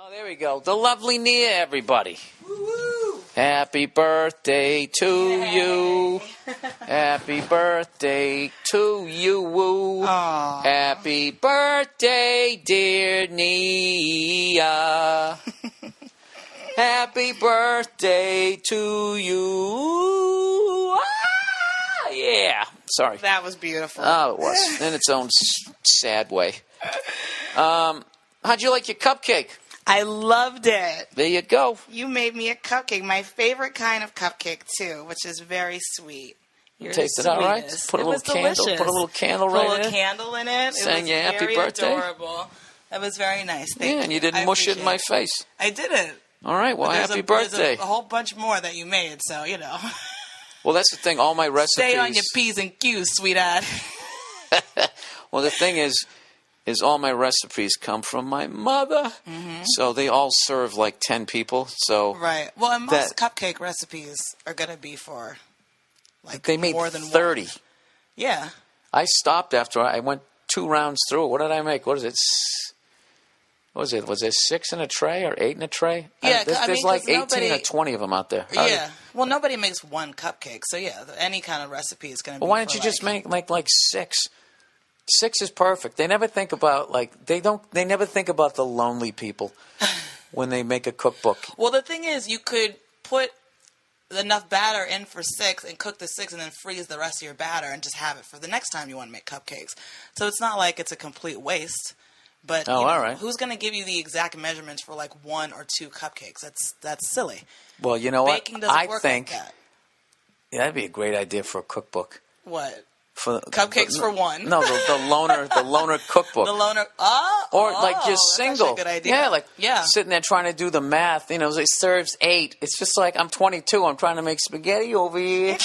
Oh, there we go. The lovely Nia, everybody. Woo-woo. Happy birthday to you. Happy birthday to you. Woo. Aww. Happy birthday, dear Nia. Happy birthday to you. Ah, yeah. Sorry. That was beautiful. Oh, it was. In its own sad way. How'd you like your cupcake? I loved it. There you go. You made me a cupcake, my favorite kind of cupcake too, which is very sweet. You're Tasted all right. Put a little candle. Delicious. Put a little candle Put right a little in. candle in it. Sang it you was happy very birthday. Adorable. That was very nice. Thank you. And you didn't mush it in my face. I didn't. All right. Well, happy birthday. There's a whole bunch more that you made, so you know. Well, that's the thing. All my recipes. Stay on your P's and Q's, sweetheart. Well, the thing is all my recipes come from my mother. Mm-hmm. So they all serve like 10 people. So right. Well, and most cupcake recipes are going to be for like they made more than 30. One. Yeah. I stopped after I went 2 rounds through it. What did I make? What is it? What was it? Was there 6 in a tray or 8 in a tray? Yeah, there's like 18 or 20 of them out there. Yeah. Well, nobody makes one cupcake. So, yeah, any kind of recipe is going to be why don't you just make like 6? 6 is perfect. They never think about they never think about the lonely people when they make a cookbook. Well, the thing is, you could put enough batter in for 6 and cook the 6 and then freeze the rest of your batter and just have it for the next time you want to make cupcakes. So it's not like it's a complete waste. But all right. Who's going to give you the exact measurements for like 1 or 2 cupcakes? That's silly. Well, you know what? Baking doesn't work think like that. Yeah, that'd be a great idea for a cookbook. What? For cupcakes for 1. No, the loner cookbook. The loner. Or like just single. That's a good idea. Yeah, sitting there trying to do the math. You know, it serves 8. It's just like I'm 22. I'm trying to make spaghetti over here.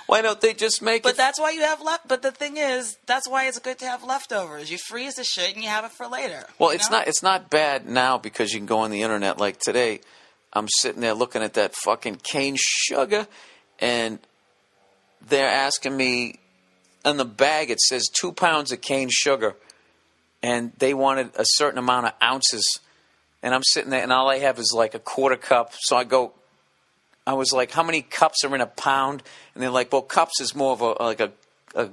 Why don't they just make But that's why you have But the thing is, that's why it's good to have leftovers. You freeze the shit and you have it for later. Well, it's not bad now because you can go on the internet. Like today, I'm sitting there looking at that fucking cane sugar, and they're asking me, on the bag it says 2 pounds of cane sugar, and they wanted a certain amount of ounces, and I'm sitting there, and all I have is like a quarter cup. So I was like, how many cups are in a pound? And they're like, well, cups is more of a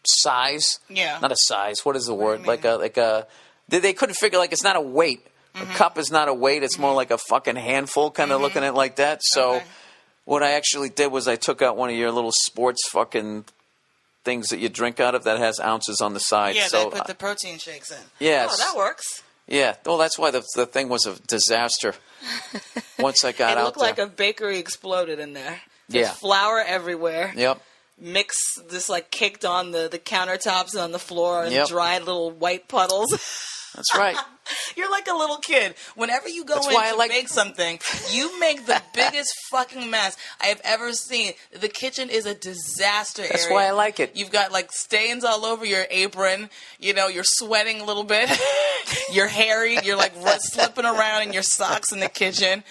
size. Yeah. Not a size. What is the word? Like a. They couldn't figure, like, it's not a weight. Mm-hmm. A cup is not a weight. It's more like a fucking handful, kind of looking at it like that. So what I actually did was I took out one of your little sports fucking things that you drink out of that has ounces on the side. Yeah, so, they put the protein shakes in. Yes. Oh, that works. Yeah. Well, that's why the thing was a disaster once I got out there. It looked like a bakery exploded in there. There's Yeah. flour everywhere. Yep. Mix this like caked on the countertops and on the floor and Yep. dried little white puddles. That's right. You're like a little kid. Whenever you go in to make something, you make the biggest fucking mess I have ever seen. The kitchen is a disaster area. That's why I like it. You've got like stains all over your apron. You know, you're sweating a little bit. You're hairy. You're like slipping around in your socks in the kitchen,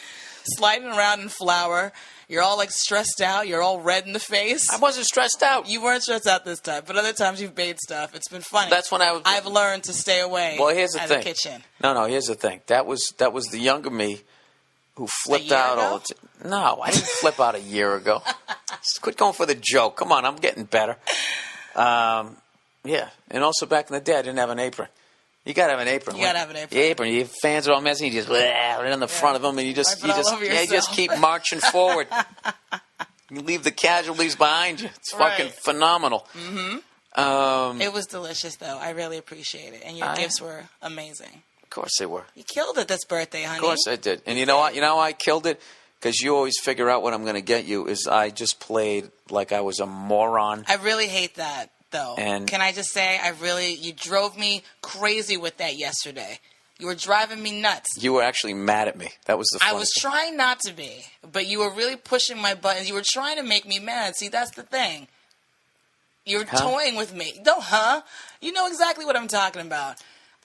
sliding around in flour. You're all like stressed out. You're all red in the face. I wasn't stressed out. You weren't stressed out this time, but other times you've made stuff. It's been funny. That's when I've learned to stay away. Well, here's the thing. The kitchen. No. Here's the thing. That was the younger me who flipped out all the time. No, I didn't flip out a year ago. Just quit going for the joke. Come on, I'm getting better. Yeah, and also back in the day, I didn't have an apron. You gotta have an apron. You gotta have an apron. The apron. Your fans are all messy. You just right on the front of them, and you just keep marching forward. You leave the casualties behind you. It's fucking phenomenal. Mm-hmm. It was delicious, though. I really appreciate it, and your gifts were amazing. Of course they were. You killed it this birthday, honey. Of course I did. And you know what? You know how I killed it? Because you always figure out what I'm going to get you. Is I just played like I was a moron. I really hate that. Though, and can I just say, you drove me crazy with that yesterday. You were driving me nuts. You were actually mad at me. That was the funny I was trying not to be, but you were really pushing my buttons. You were trying to make me mad. See, that's the thing. You were toying with me. You know exactly what I'm talking about.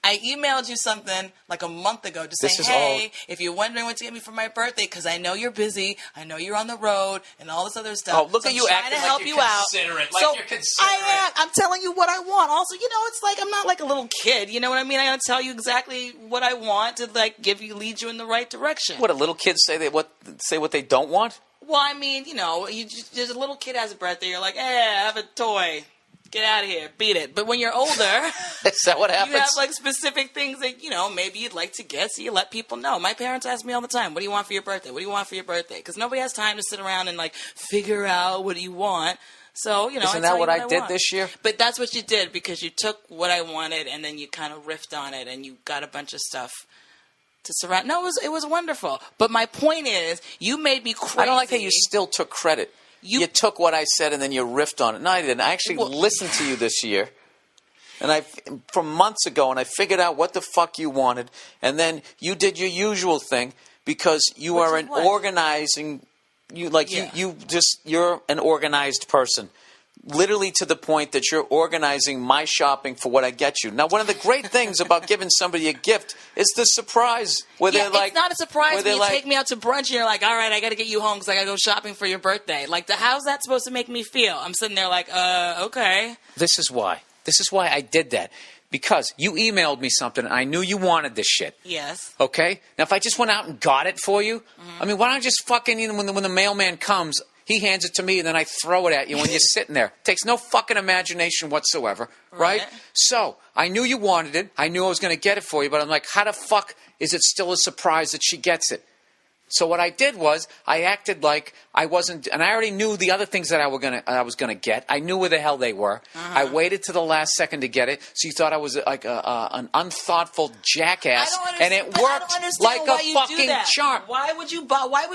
I emailed you something like a month ago just saying, hey, if you're wondering what to get me for my birthday, because I know you're busy, I know you're on the road, and all this other stuff. Oh, look at you acting like you're considerate. Like you're considerate. I am. I'm telling you what I want. Also, it's like I'm not like a little kid. You know what I mean? I got to tell you exactly what I want to like lead you in the right direction. What, a little kid say what they don't want? Well, I mean, there's a little kid has a birthday. You're like, hey, I have a toy. Get out of here. Beat it. But when you're older... Is that what happens? You have, like, specific things that, maybe you'd like to get, so you let people know. My parents ask me all the time, what do you want for your birthday? What do you want for your birthday? Because nobody has time to sit around and, like, figure out what do you want. So, Isn't that what I did this year? But that's what you did, because you took what I wanted, and then you kind of riffed on it, and you got a bunch of stuff to surround. No, it was wonderful. But my point is, you made me crazy. I don't like how you still took credit. You took what I said and then you riffed on it. No, I didn't. I actually listened to you this year, and from months ago, and I figured out what the fuck you wanted, and then you did your usual thing because you are an organizing. You're an organized person. Literally to the point that you're organizing my shopping for what I get you. Now, one of the great things about giving somebody a gift is the surprise. It's not a surprise when you take me out to brunch and you're like, all right, I got to get you home because I got to go shopping for your birthday. Like, how's that supposed to make me feel? I'm sitting there like, okay. This is why I did that. Because you emailed me something and I knew you wanted this shit. Yes. Okay? Now, if I just went out and got it for you, I mean, why don't I just fucking, when the mailman comes... He hands it to me, and then I throw it at you when you're sitting there. It takes no fucking imagination whatsoever, right? So, I knew you wanted it. I knew I was going to get it for you, but I'm like, how the fuck is it still a surprise that she gets it? So what I did was I acted like I wasn't, and I already knew the other things that I was gonna get. I knew where the hell they were. I waited to the last second to get it, so you thought I was like an unthoughtful jackass, and it worked like a fucking charm. Why would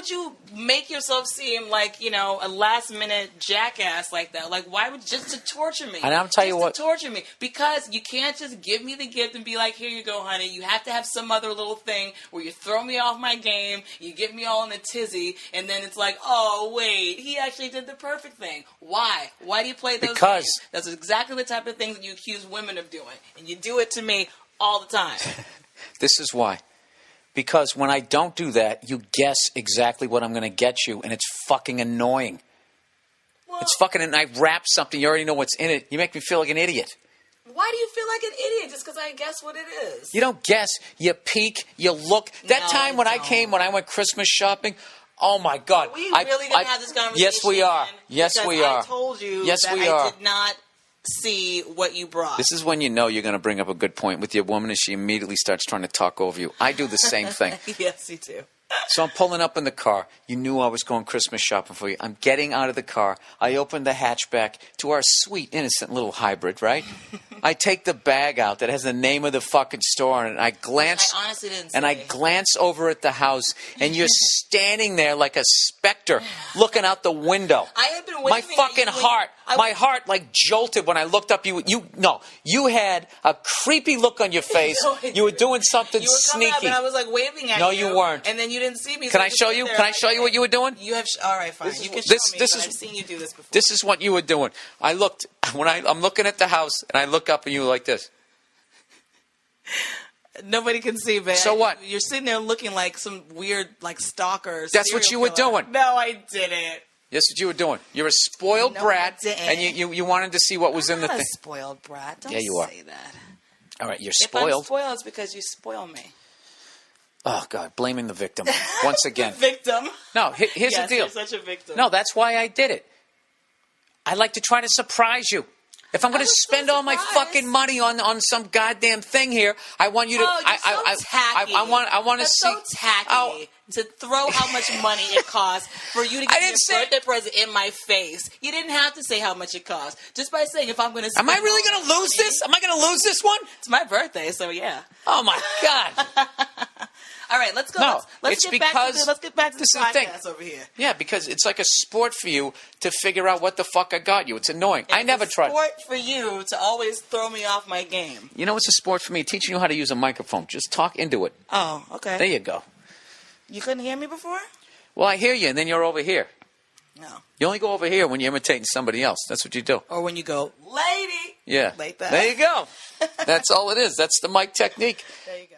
you make yourself seem like a last minute jackass like that? Like just to torture me? And I'm telling you what, to torture me, because you can't just give me the gift and be like, here you go, honey. You have to have some other little thing where you throw me off my game. You get me all in a tizzy, and then it's like, oh wait, he actually did the perfect thing. Why do you play those games? That's exactly the type of things that you accuse women of doing, and you do it to me all the time. This is why. Because when I don't do that, you guess exactly what I'm going to get you, and it's fucking annoying. Well, it's fucking, and I wrap something, you already know what's in it. You make me feel like an idiot. Why do you feel like an idiot just because I guess what it is? You don't guess. You peek. You look. That time when I went Christmas shopping, oh my God. Are we really going to have this conversation? Yes, we are. Yes, we are. I told you that I did not see what you brought. This is when you know you're going to bring up a good point with your woman and she immediately starts trying to talk over you. I do the same thing. Yes, you do. So I'm pulling up in the car. You knew I was going Christmas shopping for you. I'm getting out of the car. I open the hatchback to our sweet, innocent little hybrid, right? I take the bag out that has the name of the fucking store on it, and I glance. I honestly didn't see. And I glance over at the house, and you're standing there like a specter, looking out the window. I had been waiting. My fucking heart, my heart like jolted when I looked up. You had a creepy look on your face. You were doing something sneaky. Up and I was like waving at you. No, you weren't. And then you didn't see me. Can I show you? Can I show you what you were doing? You have. All right, fine. You can show me. I've seen you do this before. This is what you were doing. I looked when I'm looking at the house, and I look up, and you were like this. Nobody can see, but so what? You're sitting there looking like some weird, like stalker. That's what you were doing. No, I didn't. That's what you were doing. You're a spoiled brat, and you wanted to see what was in the thing. I'm not a spoiled brat. Don't you are. say that. All right, you're spoiled. If I'm spoiled, it's because you spoil me. Oh, God, blaming the victim once again. The victim? No, here's the deal. You're such a victim. No, that's why I did it. I like to try to surprise you. If I'm going to spend all my fucking money on some goddamn thing here, I want you to. Oh, you're so tacky. I want to see. So tacky to throw how much money it costs for you to get your birthday present in my face. You didn't have to say how much it costs. Just by saying, if I'm going to. Am I really going to lose this? Am I going to lose this one? It's my birthday, so yeah. Oh my God. All right, let's go. No, let's get back to the podcast over here. Yeah, because it's like a sport for you to figure out what the fuck I got you. It's annoying. I never tried. It's a sport for you to always throw me off my game. You know what's a sport for me? Teaching you how to use a microphone. Just talk into it. Oh, okay. There you go. You couldn't hear me before? Well, I hear you, and then you're over here. No. You only go over here when you're imitating somebody else. That's what you do. Or when you go, lady. Yeah. Like that. There you go. That's all it is. That's the mic technique. There you go.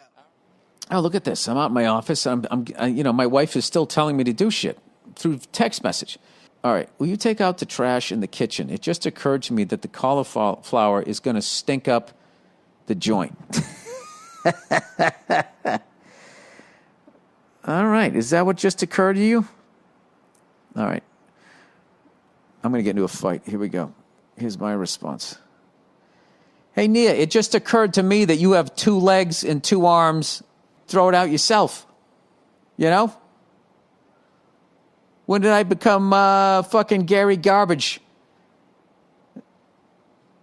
Oh, look at this. I'm out in my office. My wife is still telling me to do shit through text message. All right. Will you take out the trash in the kitchen? It just occurred to me that the cauliflower is going to stink up the joint. All right. Is that what just occurred to you? All right. I'm going to get into a fight. Here we go. Here's my response. Hey, Nia, it just occurred to me that you have 2 legs and 2 arms. Throw it out yourself. You know? When did I become fucking Gary Garbage?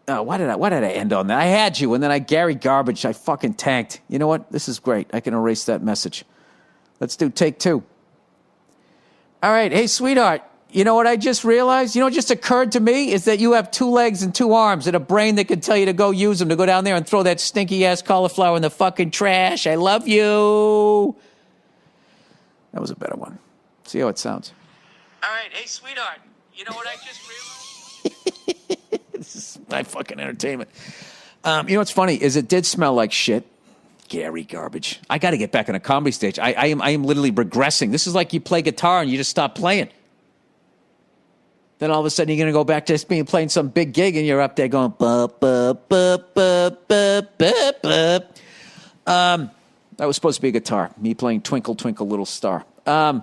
Oh, why did I end on that? I had you, and then Gary Garbage. I fucking tanked. You know what? This is great. I can erase that message. Let's do take 2. All right. Hey, sweetheart. You know what I just realized? You know what just occurred to me is that you have 2 legs and 2 arms and a brain that can tell you to go use them, to go down there and throw that stinky-ass cauliflower in the fucking trash. I love you. That was a better one. See how it sounds. All right. Hey, sweetheart. You know what I just realized? This is my fucking entertainment. You know what's funny is it did smell like shit. Gary Garbage. I got to get back on a comedy stage. I am literally regressing. This is like you play guitar and you just stop playing. Then all of a sudden you're going to go back to playing some big gig and you're up there going, bup, bup, bup, bup, bup, bup, bup. That was supposed to be a guitar. Me playing Twinkle, Twinkle, Little Star. The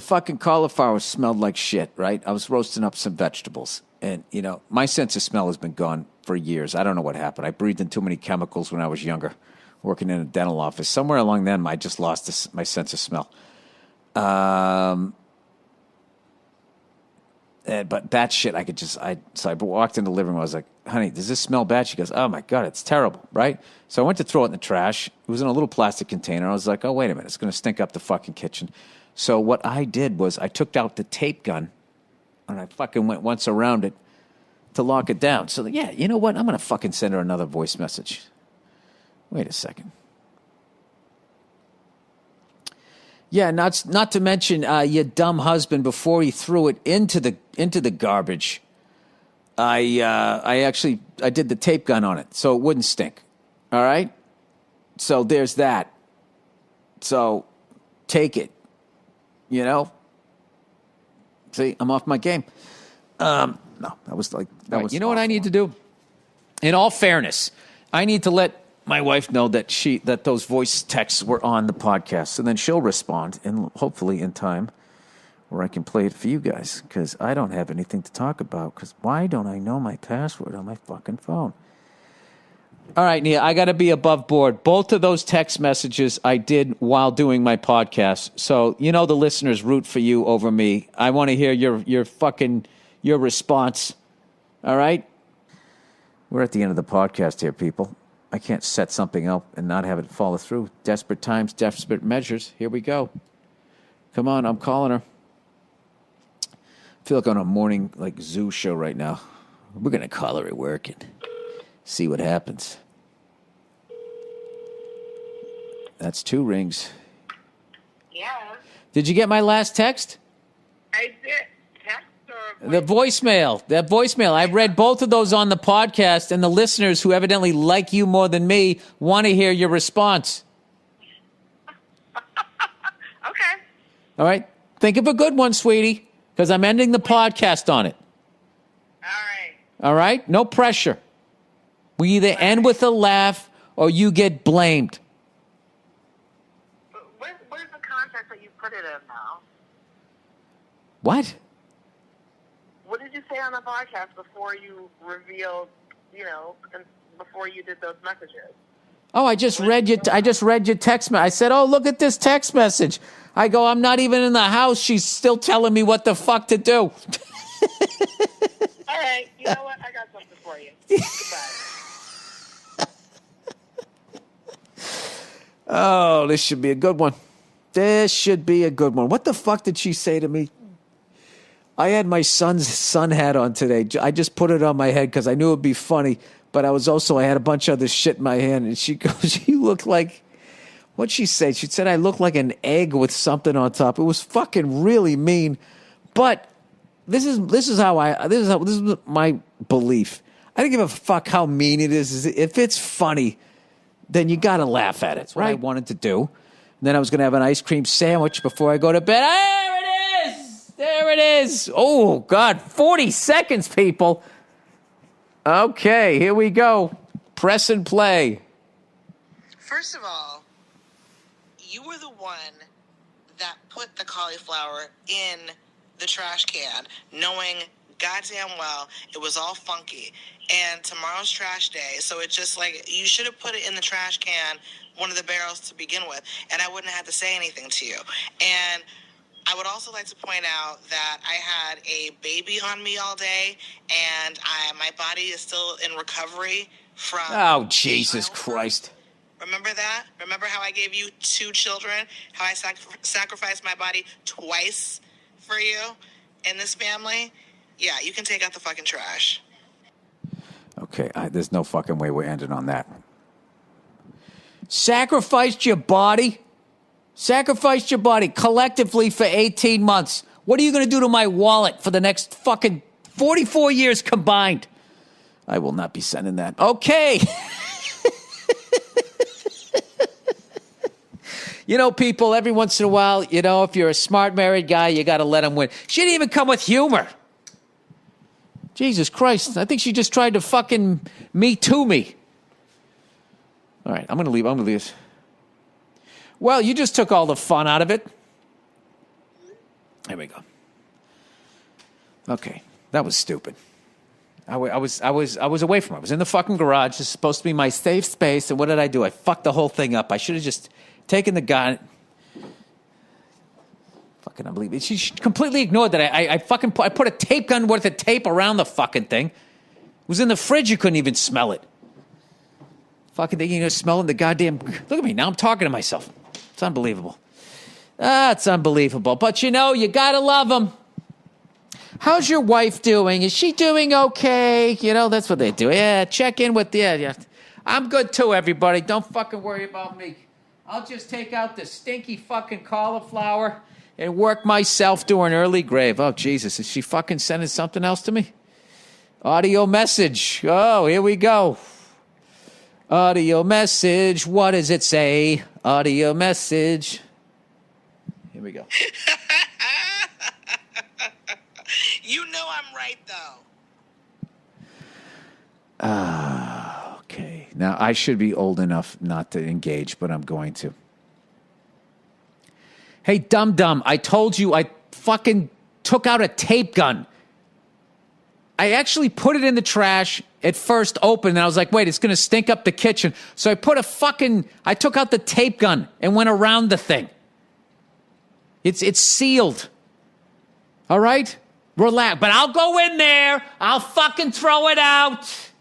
fucking cauliflower smelled like shit, right? I was roasting up some vegetables. And, you know, my sense of smell has been gone for years. I don't know what happened. I breathed in too many chemicals when I was younger, working in a dental office. Somewhere along then, I just lost my sense of smell. But that shit, so I walked in the living room. I was like, honey, does this smell bad? She goes, oh my God, it's terrible, right? So I went to throw it in the trash. It was in a little plastic container. I was like, oh, wait a minute, it's going to stink up the fucking kitchen. So what I did was I took out the tape gun and I fucking went once around it to lock it down. So, yeah, you know what? I'm going to fucking send her another voice message. Wait a second. Yeah, not to mention your dumb husband before he threw it into the garbage. I did the tape gun on it so it wouldn't stink. All right? So there's that. So take it. You know? See, I'm off my game. No, that was like that was. You know what I need to do? In all fairness, I need to let my wife know that those voice texts were on the podcast, and then she'll respond, and hopefully in time, where I can play it for you guys, because I don't have anything to talk about. Because why don't I know my password on my fucking phone? All right, Nia, I got to be above board. Both of those text messages I did while doing my podcast, so you know the listeners root for you over me. I want to hear your response. All right, we're at the end of the podcast here, people. I can't set something up and not have it follow through. Desperate times, desperate measures. Here we go. Come on, I'm calling her. I feel like I'm on a morning zoo show right now. We're going to call her at work and see what happens. That's 2 rings. Yeah. Did you get my last text? I did. Text or The voicemail. That voicemail. I read both of those on the podcast, and the listeners who evidently like you more than me want to hear your response. Okay. All right? Think of a good one, sweetie, because I'm ending the podcast on it. All right. All right? No pressure. We either end with a laugh or you get blamed. Where's the context that you put it in now? What? What did you say on the podcast before you revealed, and before you did those messages? Oh, I just read your text message. I said, oh, look at this text message. I go, I'm not even in the house. She's still telling me what the fuck to do. All right. You know what? I got something for you. Goodbye. Oh, this should be a good one. This should be a good one. What the fuck did she say to me? I had my son's sun hat on today. I just put it on my head because I knew it would be funny. But I had a bunch of other shit in my hand. And she goes, you look like What'd she say? She said I looked like an egg with something on top. It was fucking really mean. But this is my belief. I don't give a fuck how mean it is. If it's funny, then you got to laugh at it. That's what I wanted to do. And then I was going to have an ice cream sandwich before I go to bed. There it is. There it is. Oh, God. 40 seconds, people. Okay, here we go. Press and play. First of all, you were the one that put the cauliflower in the trash can, knowing goddamn well it was all funky. And tomorrow's trash day, so it's just like, you should have put it in the trash can, one of the barrels to begin with, and I wouldn't have had to say anything to you. And I would also like to point out that I had a baby on me all day, and my body is still in recovery from... Oh, Jesus Christ. Remember that? Remember how I gave you 2 children? How I sacrificed my body twice for you in this family? Yeah, you can take out the fucking trash. Okay, there's no fucking way we're ending on that. Sacrificed your body? Sacrificed your body collectively for 18 months. What are you going to do to my wallet for the next fucking 44 years combined? I will not be sending that. Okay. You know, people, every once in a while, you know, if you're a smart married guy, you got to let him win. She didn't even come with humor. Jesus Christ. I think she just tried to fucking me to me. All right, I'm going to leave. This. Well, you just took all the fun out of it. There we go. Okay, that was stupid. I was away from her. I was in the fucking garage. This is supposed to be my safe space, and what did I do? I fucked the whole thing up. I should have just taken the gun. Fucking unbelievable. She completely ignored that. I put a tape gun worth of tape around the fucking thing. It was in the fridge. You couldn't even smell it. Fucking thing, you know, smelling the goddamn... Look at me. Now I'm talking to myself. It's unbelievable. It's unbelievable. But, you know, you got to love them. How's your wife doing? Is she doing okay? You know, that's what they do. Yeah, check in with... Yeah. I'm good, too, everybody. Don't fucking worry about me. I'll just take out the stinky fucking cauliflower and work myself to an early grave. Oh, Jesus. Is she fucking sending something else to me? Audio message. Oh, here we go. Audio message. What does it say? Audio message. Here we go. You know I'm right, though. Okay. Now, I should be old enough not to engage, but I'm going to. Hey, dum-dum, I told you I fucking took out a tape gun. I actually put it in the trash at first open, and I was like, wait, it's going to stink up the kitchen. So I took out the tape gun and went around the thing. It's sealed. All right? Relax. But I'll go in there. I'll fucking throw it out.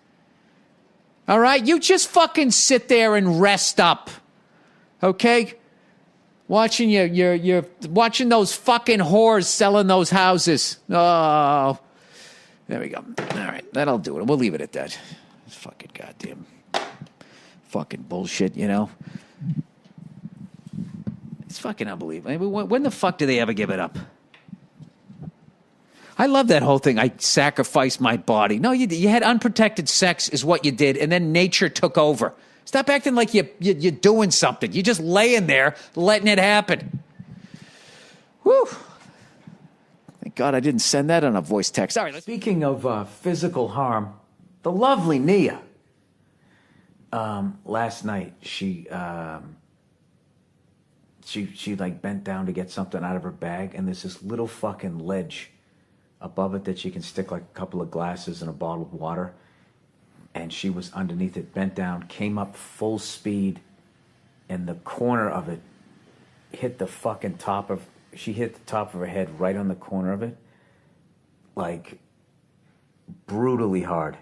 All right? You just fucking sit there and rest up. Okay? Watching you're watching those fucking whores selling those houses. Oh. There we go. All right, that'll do it. We'll leave it at that. It's fucking goddamn fucking bullshit, you know? It's fucking unbelievable. I mean, when the fuck do they ever give it up? I love that whole thing. I sacrificed my body. No, you had unprotected sex is what you did, and then nature took over. Stop acting like you're doing something. You're just laying there letting it happen. Whew. Thank God I didn't send that on a voice text. All right. Speaking of physical harm, the lovely Nia, last night she like bent down to get something out of her bag, and there's this little fucking ledge above it that she can stick like a couple of glasses and a bottle of water. And she was underneath it, bent down, came up full speed, and the corner of it hit the fucking top of... She hit the top of her head right on the corner of it, like brutally hard.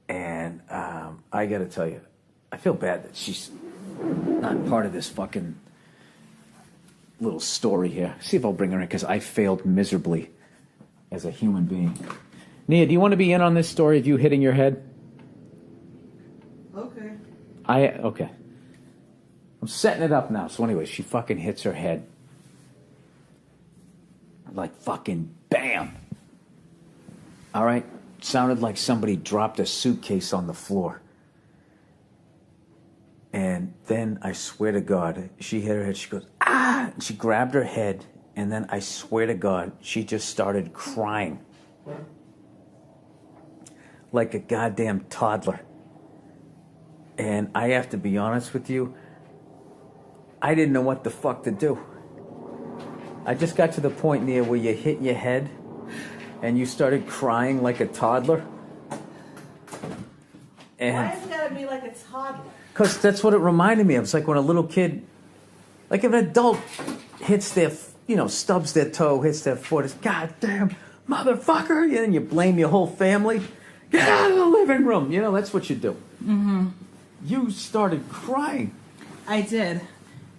And I got to tell you, I feel bad that she's not part of this fucking little story here. See if I'll bring her in, because I failed miserably as a human being. Nia, do you want to be in on this story of you hitting your head? Okay. Okay. I'm setting it up now. So anyway, she fucking hits her head. Like fucking bam. All right? Sounded like somebody dropped a suitcase on the floor. And then I swear to God, she hit her head. She goes, ah! And she grabbed her head. And then I swear to God, she just started crying. Like a goddamn toddler. And I have to be honest with you, I didn't know what the fuck to do. I just got to the point, Nia, where you hit your head and you started crying like a toddler. And why is it gotta be like a toddler? because that's what it reminded me of. It's like when a little kid, like if an adult hits their, stubs their toe, hits their foot, it's goddamn motherfucker, and then you blame your whole family. Get out of the living room. That's what you do. Mm-hmm. You started crying. I did.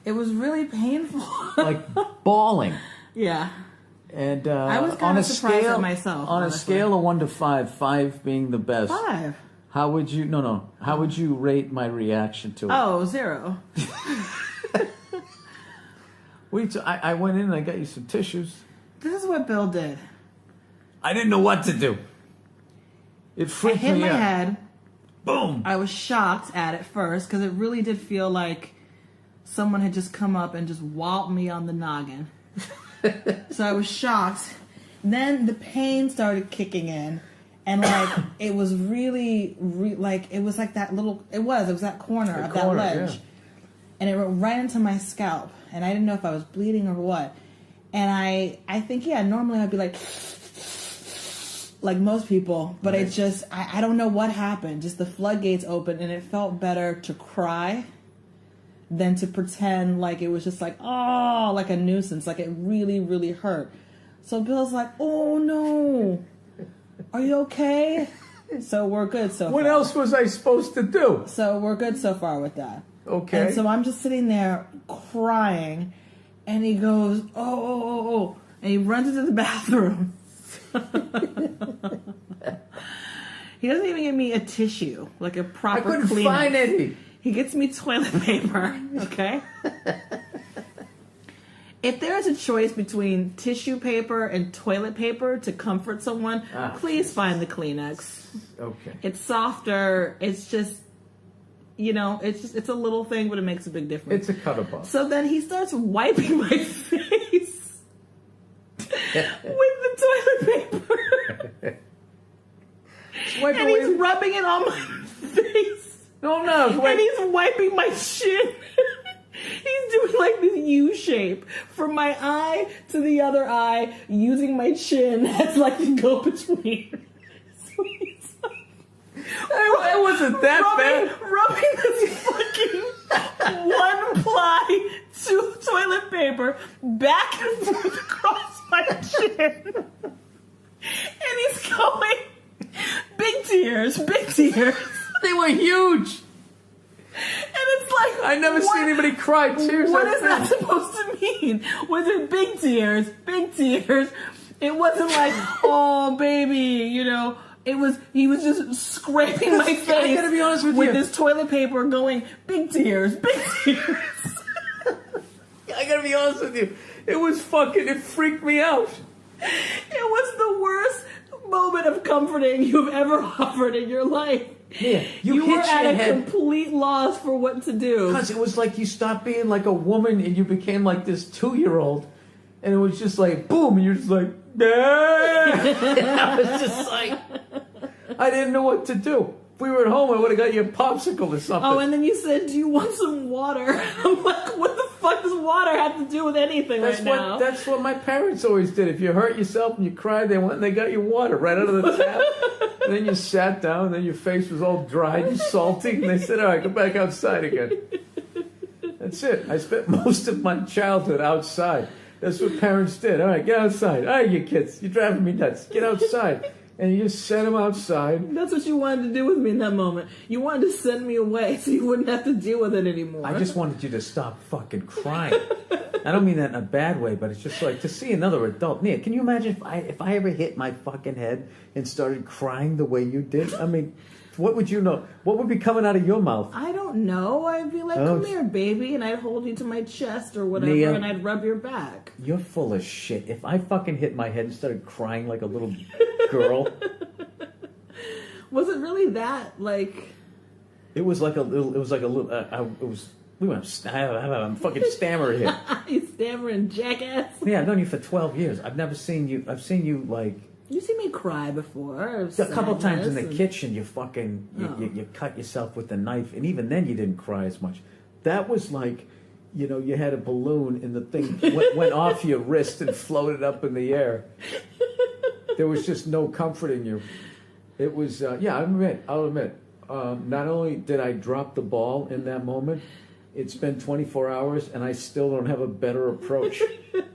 It was really painful. Like bawling. Yeah. And I was kind of surprised at myself. On honestly. a scale of 1 to 5, 5 being the best. 5. How would you? No. How would you rate my reaction to it? Oh, 0. I went in and I got you some tissues. This is what Bill did. I didn't know what to do. It I freaked hit me my out. head. Boom. I was shocked at it first because it really did feel like someone had just come up and just walloped me on the noggin. So I was shocked. Then the pain started kicking in. And like it was really like it was like that little it was that corner of that ledge. Yeah. And it went right into my scalp. And I didn't know if I was bleeding or what. And I think normally I'd be like most people, but it just I don't know what happened. Just the floodgates opened and it felt better to cry than to pretend like it was just like like a nuisance, like it really, really hurt. So Bill's like, oh no. Are you okay? So we're good so far. What else was I supposed to do? So we're good so far with that. Okay. And so I'm just sitting there crying, and he goes, oh. And he runs into the bathroom. He doesn't even give me a tissue, like a proper I couldn't find any. He gets me toilet paper, okay? If there is a choice between tissue paper and toilet paper to comfort someone, please find the Kleenex. Okay. It's softer. It's just, it's a little thing, but it makes a big difference. It's a cut above. So then he starts wiping my face with the toilet paper. And he's rubbing it on my face. No. And he's wiping my chin. He's doing like this U shape from my eye to the other eye, using my chin as like the go between. So he's like, it wasn't that bad. Rubbing this fucking 1-ply toilet paper back and forth across my chin, and he's going big tears. They were huge. And it's like, I never seen anybody cry tears. What is that supposed to mean? Was it big tears? Big tears. It wasn't like, oh baby, It was he was just scraping my face. I gotta be honest with you. This toilet paper, going big tears. I gotta be honest with you. It freaked me out. It was the worst moment of comforting you've ever offered in your life. Yeah, you were at a complete loss for what to do. Because it was like you stopped being like a woman and you became like this 2-year-old. And it was just like, boom, and you're just like, I was just like, I didn't know what to do. If we were at home, I would have got you a popsicle or something. Oh, and then you said, do you want some water? I'm like, what the fuck does water have to do with anything now? That's what my parents always did. If you hurt yourself and you cried, they went and they got you water right out of the tap. And then you sat down, and then your face was all dried and salty, and they said, all right, go back outside again. That's it. I spent most of my childhood outside. That's what parents did. All right, get outside. All right, you kids, you're driving me nuts. Get outside. And you just sent them outside. That's what you wanted to do with me in that moment. You wanted to send me away so you wouldn't have to deal with it anymore. I just wanted you to stop fucking crying. I don't mean that in a bad way, but it's just like to see another adult. Nia, can you imagine if I ever hit my fucking head and started crying the way you did? I mean, What would you know? What would be coming out of your mouth? I don't know. I'd be like, come here, baby, and I'd hold you to my chest or whatever, Nia, and I'd rub your back. You're full of shit. If I fucking hit my head and started crying like a little girl... Was it really that, like... It was like a little... I'm fucking stammering here. You stammering jackass? Yeah, I've known you for 12 years. I've never seen you... I've seen you, like... You see me cry before. A couple times in the kitchen, you fucking... You cut yourself with a knife, and even then you didn't cry as much. That was like, you know, you had a balloon and the thing went off your wrist and floated up in the air. There was just no comforting you. It was... I'll admit. Not only did I drop the ball in that moment, it's been 24 hours and I still don't have a better approach.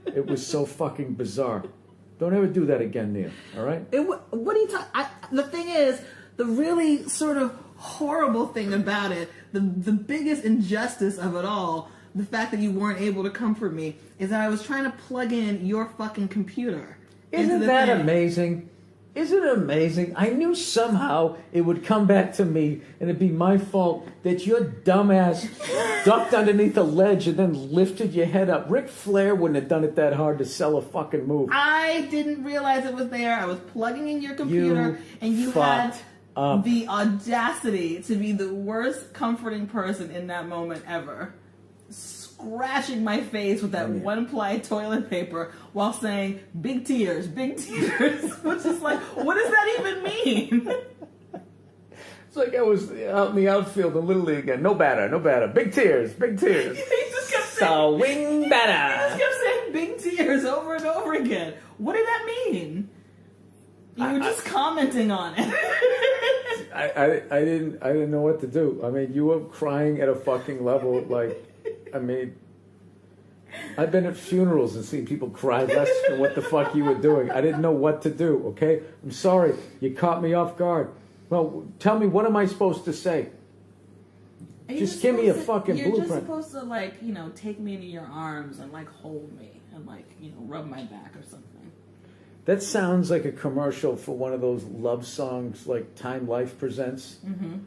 It was so fucking bizarre. Don't ever do that again, Nia. All right? What are you talking? The thing is, the really sort of horrible thing about it, the biggest injustice of it all, the fact that you weren't able to comfort me, is that I was trying to plug in your fucking computer. Isn't that amazing? Isn't it amazing? I knew somehow it would come back to me and it'd be my fault that your dumbass ducked underneath a ledge and then lifted your head up. Ric Flair wouldn't have done it that hard to sell a fucking move. I didn't realize it was there. I was plugging in your computer and you had the audacity to be the worst comforting person in that moment ever. Scratching my face with that one-ply toilet paper while saying, big tears, which is like, what does that even mean? It's like I was out in the outfield in Little League again. No batter. Big tears. He just kept saying, swing batter. He just kept saying big tears over and over again. What did that mean? You were just commenting on it. I didn't know what to do. I mean, you were crying at a fucking level like... I mean, I've been at funerals and seen people cry less than what the fuck you were doing. I didn't know what to do, okay? I'm sorry. You caught me off guard. Well, tell me, what am I supposed to say? Just give me a fucking blueprint. You're just supposed to, like, you know, take me into your arms and, like, hold me and, like, you know, rub my back or something. That sounds like a commercial for one of those love songs like Time Life Presents. Mm-hmm.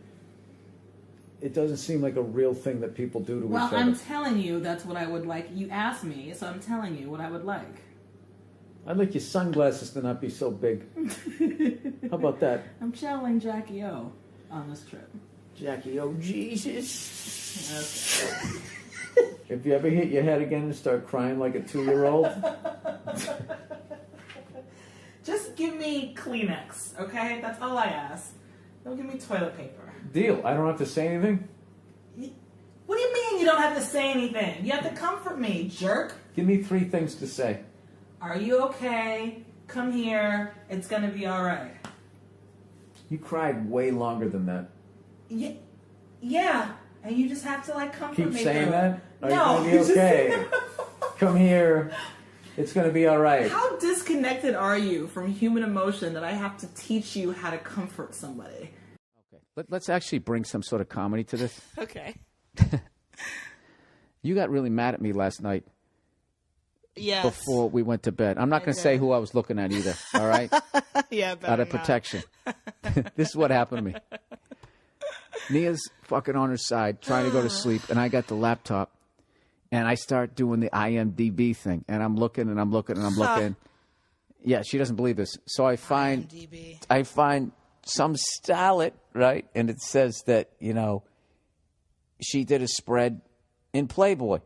It doesn't seem like a real thing that people do to each other. Well, I'm telling you that's what I would like. You asked me, so I'm telling you what I would like. I'd like your sunglasses to not be so big. How about that? I'm channeling Jackie O on this trip. Jackie O, Jesus. Okay. If you ever hit your head again and start crying like a 2-year-old... Just give me Kleenex, okay? That's all I ask. Don't give me toilet paper. Deal. I don't have to say anything? What do you mean you don't have to say anything? You have to comfort me, jerk. Give me 3 things to say. Are you okay? Come here. It's going to be all right. You cried way longer than that. Yeah. And you just have to, like, comfort me. Keep saying that? Are no. you going to be okay? Come here. It's going to be all right. How disconnected are you from human emotion that I have to teach you how to comfort somebody? Okay. Let's actually bring some sort of comedy to this. Okay. You got really mad at me last night. Yes. Before we went to bed. I'm not going to say who I was looking at either, all right? Yeah, out of protection. This is what happened to me. Nia's fucking on her side, trying to go to sleep, and I got the laptop, and I start doing the IMDb thing, and I'm looking, and I'm looking, and I'm looking. Yeah, she doesn't believe this. So I find some starlet, right? And it says that, you know, she did a spread in Playboy.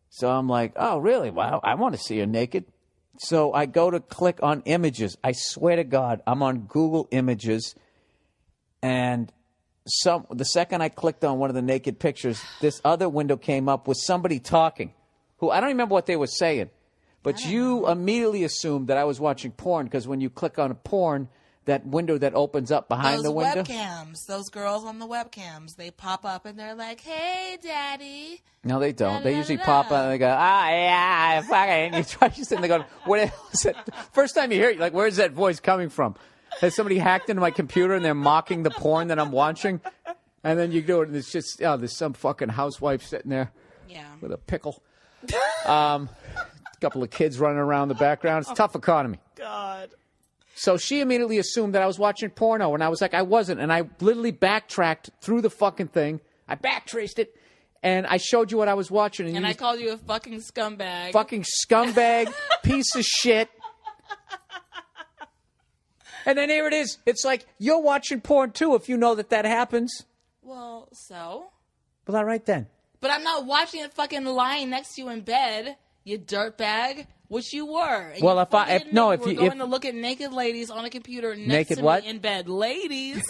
So I'm like, oh, really? Wow, I want to see her naked. So I go to click on images. I swear to God, I'm on Google Images, and the second I clicked on one of the naked pictures, this other window came up with somebody talking, who I don't remember what they were saying, but you immediately assumed that I was watching porn, because when you click on a porn, that window that opens up behind the window. Those webcams, those girls on the webcams, they pop up and they're like, hey, daddy. No, they don't. They usually pop up and they go, yeah, fucking. You try to sit and they go, what is it? First time you hear it, you're like, where's that voice coming from? Has somebody hacked into my computer and they're mocking the porn that I'm watching? And then you do it and it's just, there's some fucking housewife sitting there with a pickle. A couple of kids running around the background. It's a tough economy. God. So she immediately assumed that I was watching porno, and I was like, I wasn't. And I literally backtracked through the fucking thing. I backtraced it, and I showed you what I was watching. And I called you a fucking scumbag. Fucking scumbag, piece of shit. And then here it is. It's like, you're watching porn too if you know that happens. Well, so? Well, all right then. But I'm not watching it fucking lying next to you in bed, you dirtbag. Which you were. And well, you if I were going to look at naked ladies on a computer next to me in bed, ladies,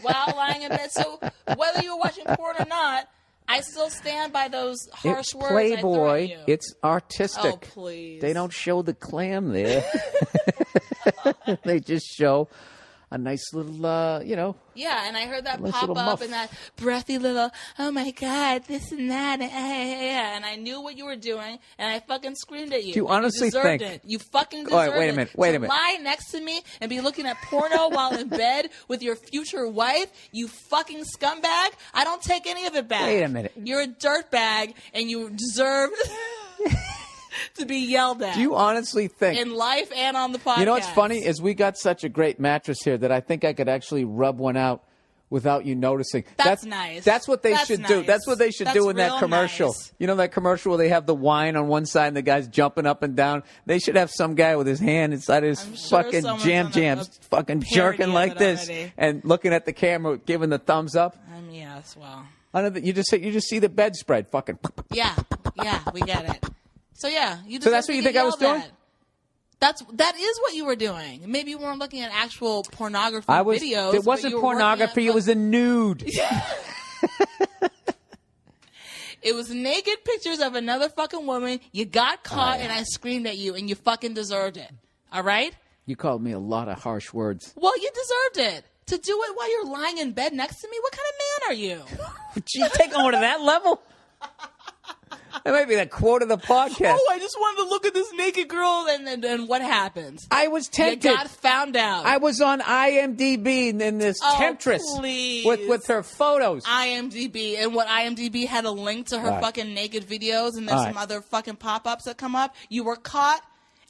while lying in bed. So whether you're watching porn or not, I still stand by those harsh words. Playboy. I threw at you. It's artistic. Oh, please. They don't show the clam there. They just show a nice little, Yeah, and I heard that nice pop little up muff. and that breathy little, oh my God, this and that, and I knew what you were doing, and I fucking screamed at you. Do you honestly deserved think? It. You fucking deserved All right, wait a it. minute, wait a to minute. lie next to me and be looking at porno while in bed with your future wife, you fucking scumbag. I don't take any of it back. Wait a minute. You're a dirtbag, and you deserve to be yelled at. Do you honestly think? In life and on the podcast. You know what's funny is we got such a great mattress here that I think I could actually rub one out without you noticing. That's nice. That's what they That's should do. nice. That's what they should do in that real commercial. nice. You know that commercial where they have the wine on one side and the guy's jumping up and down? They should have some guy with his hand inside his I'm sure fucking someone's done jams, fucking parody jerking of like it this already. and looking at the camera, giving the thumbs up. Yes, well. You just see the bedspread, fucking. Yeah, we get it. So yeah, you. So that's what you think I was doing? That is what you were doing. Maybe you weren't looking at actual pornography videos. It wasn't pornography. It was a nude. It was naked pictures of another fucking woman. You got caught, and I screamed at you, and you fucking deserved it. All right? You called me a lot of harsh words. Well, you deserved it. To do it while you're lying in bed next to me? What kind of man are you? Gee, take on to that level? That might be the quote of the podcast. Oh, I just wanted to look at this naked girl, and what happens? I was tempted. You got found out. I was on IMDb in this temptress please. with her photos. IMDb, and what IMDb had a link to her fucking naked videos, and there's some other fucking pop-ups that come up. You were caught.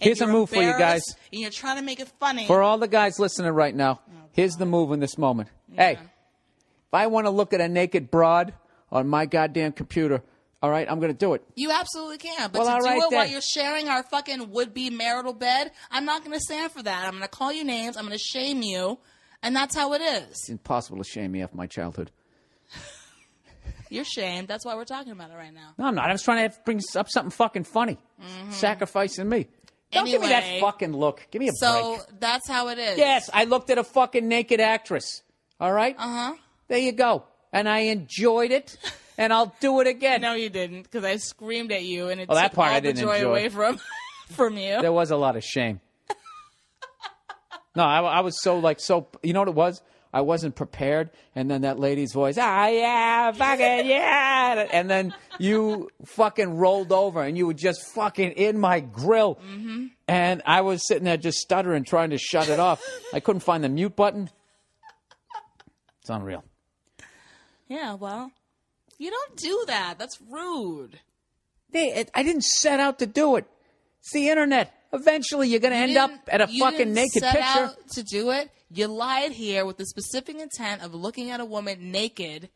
And Here's a move for you guys. And you're trying to make it funny. For all the guys listening right now, here's the move in this moment. Yeah. Hey, if I want to look at a naked broad on my goddamn computer, all right, I'm going to do it. You absolutely can. But Well, to do all right it while then. you're sharing our fucking would-be marital bed, I'm not going to stand for that. I'm going to call you names. I'm going to shame you. And that's how it is. It's impossible to shame me after my childhood. You're shamed. That's why we're talking about it right now. No, I'm not. I was trying to bring up something fucking funny. Sacrificing me. Don't give me that Anyway, fucking look. Give me a So break. that's how it is. Yes, I looked at a fucking naked actress. All right? Uh-huh. There you go. And I enjoyed it, and I'll do it again. No, you didn't, because I screamed at you, and it Oh, that took part all I the didn't joy enjoy. away from you. There was a lot of shame. No, I was so, you know what it was? I wasn't prepared, and then that lady's voice, yeah, fucking, yeah. And then you fucking rolled over, and you were just fucking in my grill. Mm-hmm. And I was sitting there just stuttering, trying to shut it off. I couldn't find the mute button. It's unreal. Yeah, well, you don't do that. That's rude. I didn't set out to do it. It's the internet. Eventually, you're going to end up at a fucking naked set picture. Out to do it. You lied here with the specific intent of looking at a woman naked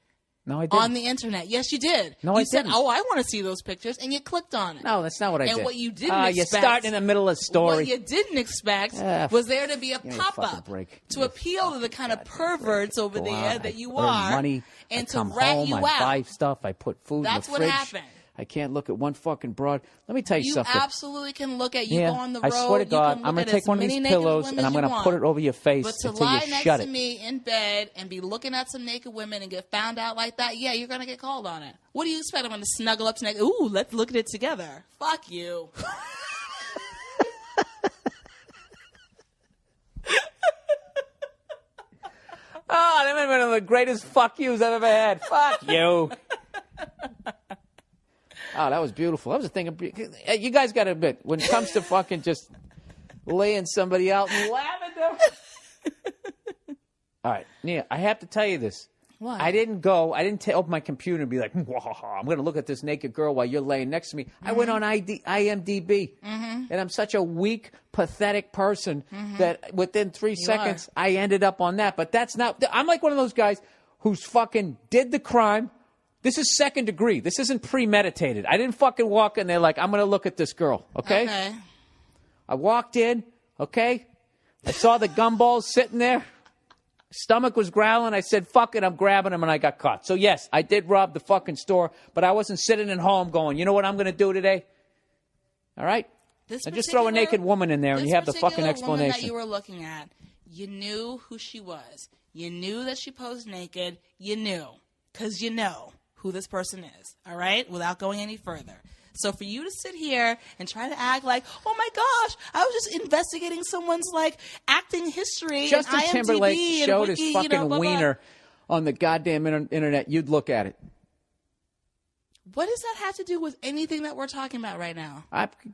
No, I didn't. on the internet. Yes, you did. No, you I said, didn't. "Oh, I want to see those pictures," and you clicked on it. No, that's not what I did. And what you didn't You expect. start in the middle of the story. What you didn't expect Ah, was there to be a give me a fucking pop-up break. to appeal to the kind of perverts over Go there out, that I you earn are, money, and I to come rat home, you I out. buy stuff, I put food That's in the what fridge. happened. I can't look at one fucking broad. Let me tell you You something. absolutely can look at you Yeah, go on the I road. swear to God, you can I'm look gonna at take as one of many these naked pillows women and I'm as you gonna want. put it over your face But to until lie you next shut to it. me in bed and be looking at some naked women and get found out like that, yeah, you're gonna get called on it. What do you expect? I'm gonna snuggle up to naked. Ooh, let's look at it together. Fuck you. Oh, that might have been one of the greatest fuck yous I've ever had. Fuck you. Oh, that was beautiful. That was a thing. You guys got to admit, when it comes to fucking just laying somebody out in lavender. All right, Nia, I have to tell you this. What? I didn't open my computer and be like, I'm going to look at this naked girl while you're laying next to me. I went on IMDb, and I'm such a weak, pathetic person that within 3 seconds, I ended up on that. But that's not, I'm like one of those guys who's fucking did the crime. This is second degree. This isn't premeditated. I didn't fucking walk in there like, I'm going to look at this girl, okay? I walked in, okay? I saw the gumballs sitting there. Stomach was growling. I said, fuck it, I'm grabbing him, and I got caught. So, yes, I did rob the fucking store, but I wasn't sitting at home going, you know what I'm going to do today? All right? I just throw a naked woman in there, and you have the fucking explanation. Woman that you were looking at, you knew who she was. You knew that she posed naked. You knew, because you know who this person is, all right, without going any further. So for you to sit here and try to act like, oh my gosh, I was just investigating someone's like acting history. Justin and IMDb Timberlake showed Wiki, his fucking blah, blah. wiener on the goddamn internet. You'd look at it. What does that have to do with anything that we're talking about right now?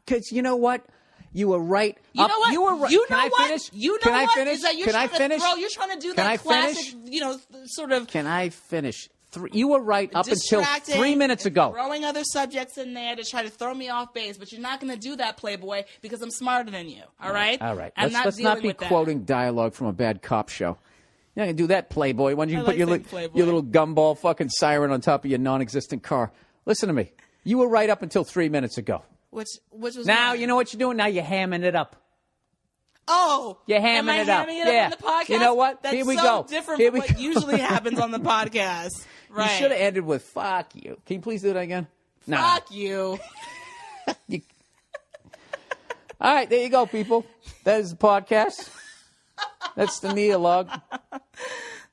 Because you know what? You were right. You know what? You were right. You know Can I what? finish? You know Can I what? finish? Is that you're Can I trying finish? You're trying to do Can that I classic, finish? Sort of. Can I finish? You were right up until 3 minutes ago. Throwing other subjects in there to try to throw me off base, but you're not going to do that, Playboy, because I'm smarter than you. All right? All right. Let's not be quoting dialogue from a bad cop show. You're not going to do that, Playboy. Why don't you put your little gumball fucking siren on top of your non-existent car? Listen to me. You were right up until 3 minutes ago. Which was now, you know what you're doing? Now you're hamming it up. Oh, you're hamming it up. Am I hamming it up on the podcast? You know what? That's Here we so go. different Here from what usually happens on the podcast. Right. You should have ended with "fuck you." Can you please do that again? Fuck you. All right, there you go, people. That is the podcast. That's the Neologue.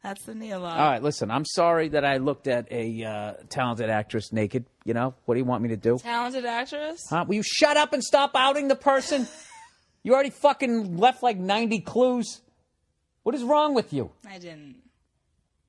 That's the Neologue. All right, listen. I'm sorry that I looked at a talented actress naked. You know, what do you want me to do? Talented actress? Huh? Will you shut up and stop outing the person? You already fucking left like 90 clues. What is wrong with you? I didn't.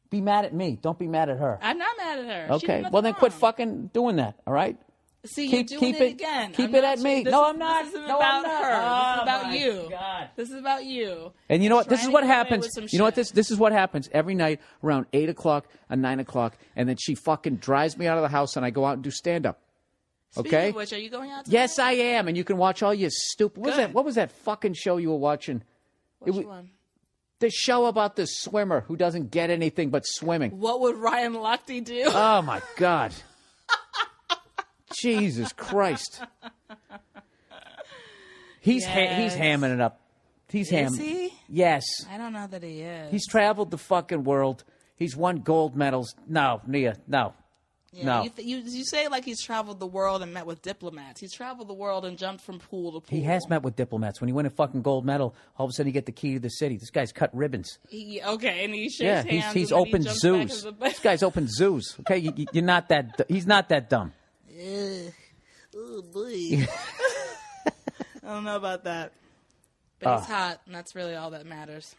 Be mad at me. Don't be mad at her. I'm not mad at her. Okay, well then quit fucking doing that, all right? See, you're doing it again. Keep it at me. No, I'm not. This isn't No, about I'm not. her. This is about my you. God. This is about you. And you know what? This is what Trying to get away happens. with some You know what? shit. This is what happens every night around 8 o'clock and 9 o'clock, and then she fucking drives me out of the house, and I go out and do stand-up. Speaking Okay? of which, are you going out tonight? Yes, I am, and you can watch all your stupid. Good. What was that fucking show you were watching? Which one? The show about the swimmer who doesn't get anything but swimming. What would Ryan Lochte do? Oh my God. Jesus Christ. He's hamming it up. He's Is he? Yes. I don't know that he is. He's traveled the fucking world. He's won gold medals. No, Nia, no. Yeah, No. You say like he's traveled the world and met with diplomats. He's traveled the world and jumped from pool to pool. He has met with diplomats. When he win a fucking gold medal, all of a sudden you get the key to the city. This guy's cut ribbons. Okay, and he shakes Yeah, hands. he's and then opened he jumps back zoos. into the- This guy's opened zoos. Okay, you're not that. He's not that dumb. Oh boy. I don't know about that. But he's hot, and that's really all that matters.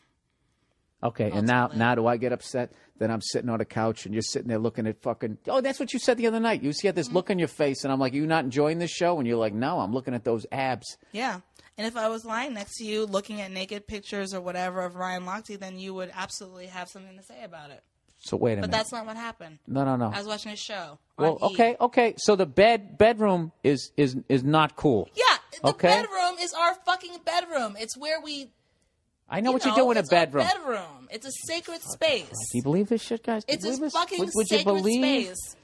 Okay, and now do I get upset that I'm sitting on a couch and you're sitting there looking at fucking... Oh, that's what you said the other night. You had this look on your face, and I'm like, you not enjoying this show? And you're like, no, I'm looking at those abs. Yeah. And if I was lying next to you looking at naked pictures or whatever of Ryan Lochte, then you would absolutely have something to say about it. So wait a minute. But that's not what happened. No. I was watching a show. Well, on E! okay. So the bedroom is not cool. Yeah, the Okay. bedroom is our fucking bedroom. It's where we... I know what you do in a it's our bedroom. bedroom. It's a sacred space. Do you believe this shit, guys? Do you It's a believe this? fucking Would you sacred believe space.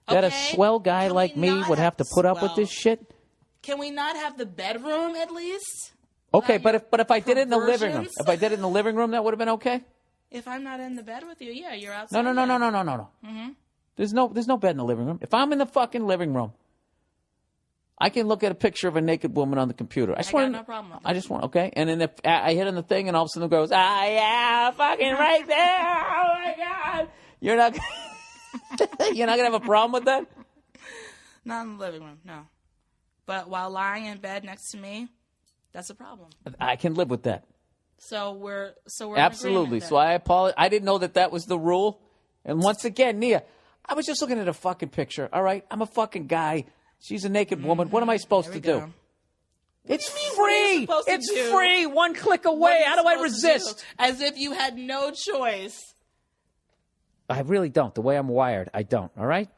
that a Okay? swell guy Can like we me not would have to put up with swell? this shit? Can we not have the bedroom at least? Okay, Without but if I did it in the living room, perversions? if I did it in the living room, that would have been okay. If I'm not in the bed with you, yeah, you're outside. No. Mm-hmm. There's no bed in the living room. If I'm in the fucking living room, I can look at a picture of a naked woman on the computer. I got no problem with that. I just want, okay? And then if I hit on the thing and all of a sudden the girl goes, yeah, fucking right there. Oh, my God. You're not going to have a problem with that? Not in the living room, no. But while lying in bed next to me, that's a problem. I can live with that. So we're in Absolutely. agreement So I apologize. I didn't know that was the rule. And once again, Nia, I was just looking at a fucking picture. All right? I'm a fucking guy. She's a naked woman. What am I supposed to do? It's free. It's free. One click away. How do I resist? As if you had no choice. I really don't. The way I'm wired, I don't. All right?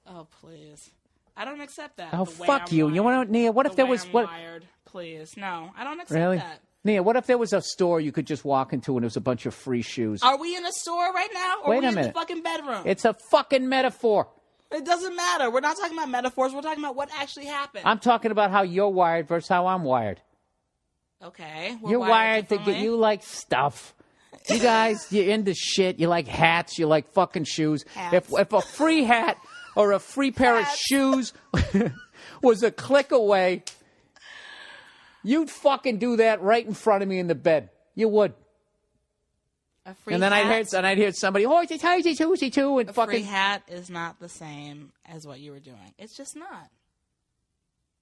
Oh, please. I don't accept that. Oh, the way fuck I'm you. Wired. You want to, Nia, what if The there way was... I'm what? wired. Please. No, I don't accept Really? that. Nia, what if there was a store you could just walk into and there was a bunch of free shoes? Are we in a store right now? Or Wait are we a in minute. the fucking bedroom? It's a fucking metaphor. It doesn't matter. We're not talking about metaphors. We're talking about what actually happened. I'm talking about how you're wired versus how I'm wired. Okay. We're You're wired to differently. get you like stuff. You guys, you're into shit. You like hats. You like fucking shoes. Hats. If a free hat or a free pair of shoes was a click away, you'd fucking do that right in front of me in the bed. You would. A free And then hat? I'd hear somebody, hoity toity toity too, and A fucking. free hat is not the same as what you were doing. It's just not.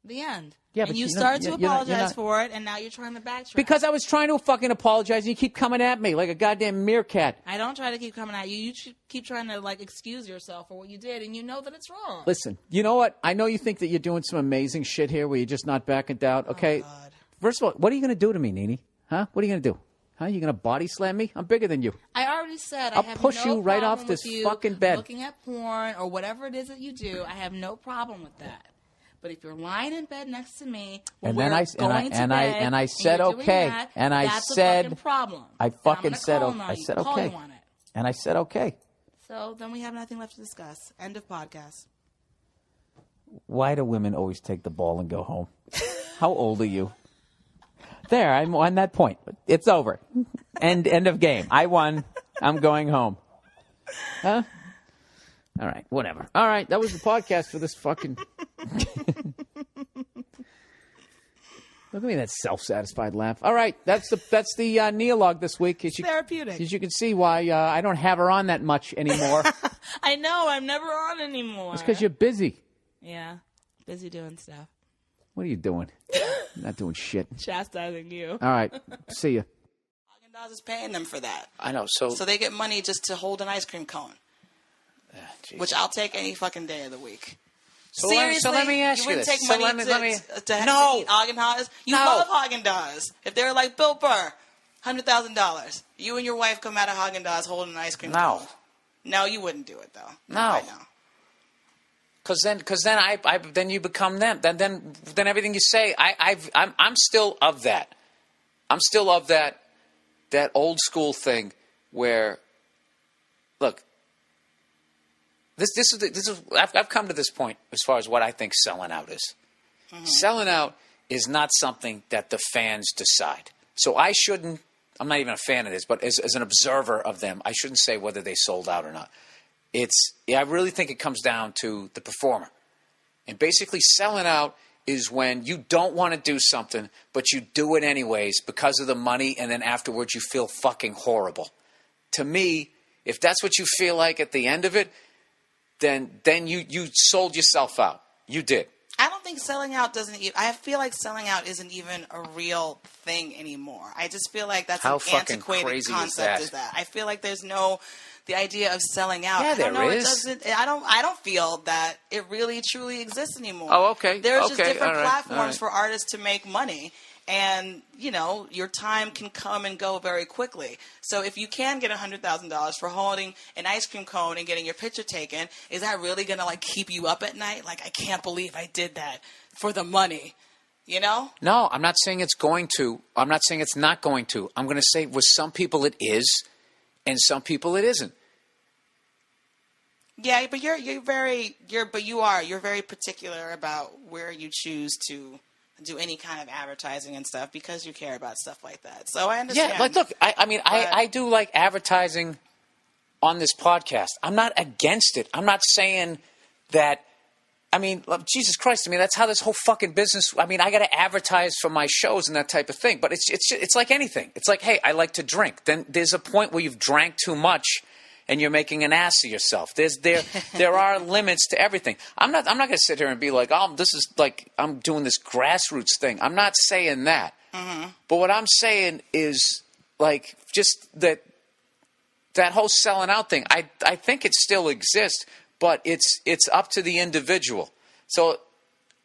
The end. Yeah, and but you you're started not- to you're not- apologize for it, and now you're trying to backtrack. Because I was trying to fucking apologize, and you keep coming at me like a goddamn meerkat. I don't try to keep coming at you. You keep trying to like excuse yourself for what you did, and you know that it's wrong. Listen, you know what? I know you think that you're doing some amazing shit here where you're just not backing down. Okay? Oh, God. First of all, what are you going to do to me, Nene? Huh? What are you going to do? Huh? You going to body slam me? I'm bigger than you. I already said I'll I have push no you right problem off this with you fucking bed. looking at porn or whatever it is that you do. I have no problem with that. But if you're lying in bed next to me, when And we're then I said you're doing okay. that, And I that's said- a fucking problem. I And I'm fucking gonna said call okay. on I you, said call okay. you on it. And I said okay. So then we have nothing left to discuss. End of podcast. Why do women always take the ball and go home? How old are you? There, I'm on that point. It's over. End of game. I won. I'm going home. Huh? All right, whatever. All right, that was the podcast for this fucking... Look at me, that self-satisfied laugh. All right, that's the Neolog this week. Therapeutic. As you can see why I don't have her on that much anymore. I know. I'm never on anymore. It's because you're busy. Yeah. Busy doing stuff. What are you doing? Not doing shit. Chastising you. All right, see ya. Haagen-Dazs is paying them for that. I know. So So they get money just to hold an ice cream cone, which I'll take any fucking day of the week. So Seriously, let me ask you wouldn't this. take So money let me- to No. eat Haagen-Dazs. You No. love Haagen-Dazs. If they were like Bill Burr, $100,000, you and your wife come out of Haagen-Dazs holding an ice cream No. cone. No, you wouldn't do it though. No. I know. Because then you become them. Then everything you say, I'm still of that. I'm still of that old school thing where, look, this is I've come to this point as far as what I think selling out is. Mm-hmm. Selling out is not something that the fans decide. So I shouldn't. I'm not even a fan of this, but as an observer of them, I shouldn't say whether they sold out or not. I really think it comes down to the performer. And basically selling out is when you don't want to do something, but you do it anyways because of the money, and then afterwards you feel fucking horrible. To me, if that's what you feel like at the end of it, then you sold yourself out. You did. I don't think selling out I feel like selling out isn't even a real thing anymore. I just feel like that's How an fucking antiquated crazy is concept. that? I feel like there's the idea of selling out. Yeah, I don't there know, is. I don't feel that it really truly exists anymore. Oh, okay. There's just Okay, different all right, platforms all right. for artists to make money. And, your time can come and go very quickly. So if you can get $100,000 for holding an ice cream cone and getting your picture taken, is that really going to, keep you up at night? I can't believe I did that for the money, No, I'm not saying it's going to. I'm not saying it's not going to. I'm going to say with some people it is, and some people it isn't. Yeah, but you're very particular about where you choose to do any kind of advertising and stuff because you care about stuff like that. So I understand. Yeah, look, I do like advertising on this podcast. I'm not against it. I'm not saying that. Jesus Christ! That's how this whole fucking business. I got to advertise for my shows and that type of thing. But it's like anything. It's like, hey, I like to drink. Then there's a point where you've drank too much, and you're making an ass of yourself. There are limits to everything. I'm not going to sit here and be like, oh, this is like I'm doing this grassroots thing. I'm not saying that. Mm-hmm. But what I'm saying is just that whole selling out thing. I think it still exists. But it's up to the individual. So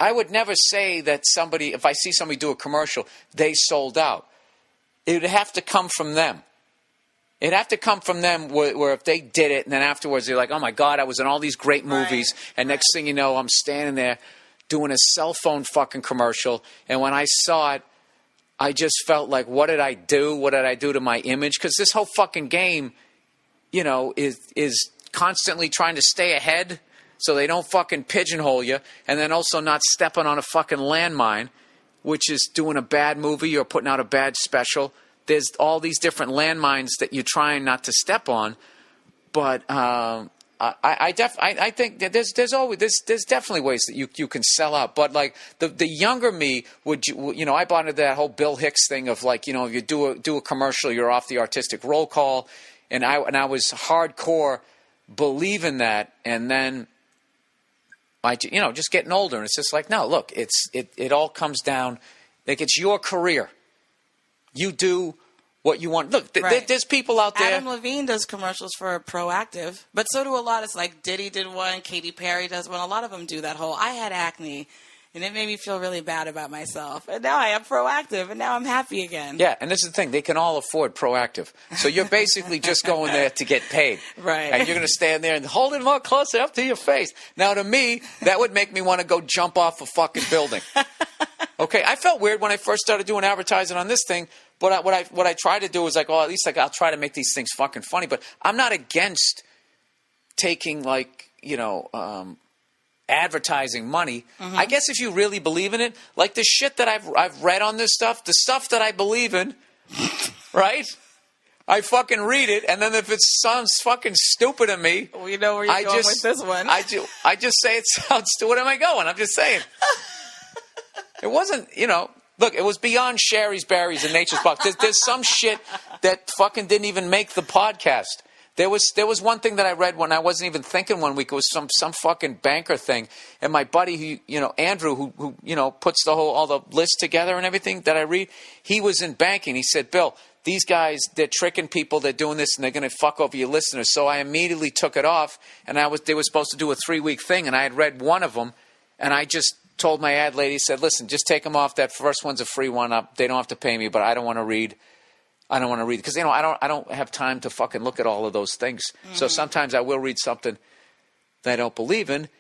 I would never say that if I see somebody do a commercial, they sold out. It would have to come from them. It'd have to come from them where if they did it and then afterwards they're like, oh, my God, I was in all these great movies. Right. And next thing you know, I'm standing there doing a cell phone fucking commercial. And when I saw it, I just felt like, what did I do? What did I do to my image? Because this whole fucking game, you know, is constantly trying to stay ahead so they don't fucking pigeonhole you. And then also not stepping on a fucking landmine, which is doing a bad movie or putting out a bad special. There's all these different landmines that you're trying not to step on, but I think that there's definitely ways that you can sell out. But like the younger me I bought into that whole Bill Hicks thing of like, you know, you do a commercial, you're off the artistic roll call, and I was hardcore believing that, and then just getting older, and it's just like, no, look, it all comes down like it's your career. You do what you want. Look, there's people out there. Adam Levine does commercials for Proactive, but so do a lot. It's like Diddy did one, Katy Perry does one. A lot of them do that whole, I had acne, and it made me feel really bad about myself. And now I am Proactive, and now I'm happy again. Yeah, and this is the thing. They can all afford Proactive. So you're basically just going there to get paid. Right. And you're going to stand there and hold it more closer up to your face. Now, to me, that would make me want to go jump off a fucking building. Okay, I felt weird when I first started doing advertising on this thing, but what I tried to do was like, at least I'll try to make these things fucking funny. But I'm not against taking advertising money. Mm-hmm. I guess if you really believe in it, like the shit that I've read on this stuff, the stuff that I believe in, right? I fucking read it, and then if it sounds fucking stupid to me, we know where you're going with this one. I just say it sounds stupid. Where am I going? I'm just saying. It wasn't, look, it was beyond Sherry's Berries and Nature's Box. There's some shit that fucking didn't even make the podcast. There was one thing that I read when I wasn't even thinking one week. It was some fucking banker thing. And my buddy, Andrew, who puts all the lists together and everything that I read, he was in banking. He said, Bill, these guys, they're tricking people. They're doing this and they're going to fuck over your listeners. So I immediately took it off, and they were supposed to do a 3-week thing, and I had read one of them, and I just told my ad lady, said, listen, just take them off. That first one's a free one. They don't have to pay me, but I don't want to read. Because I don't have time to fucking look at all of those things. Mm. So sometimes I will read something that I don't believe in,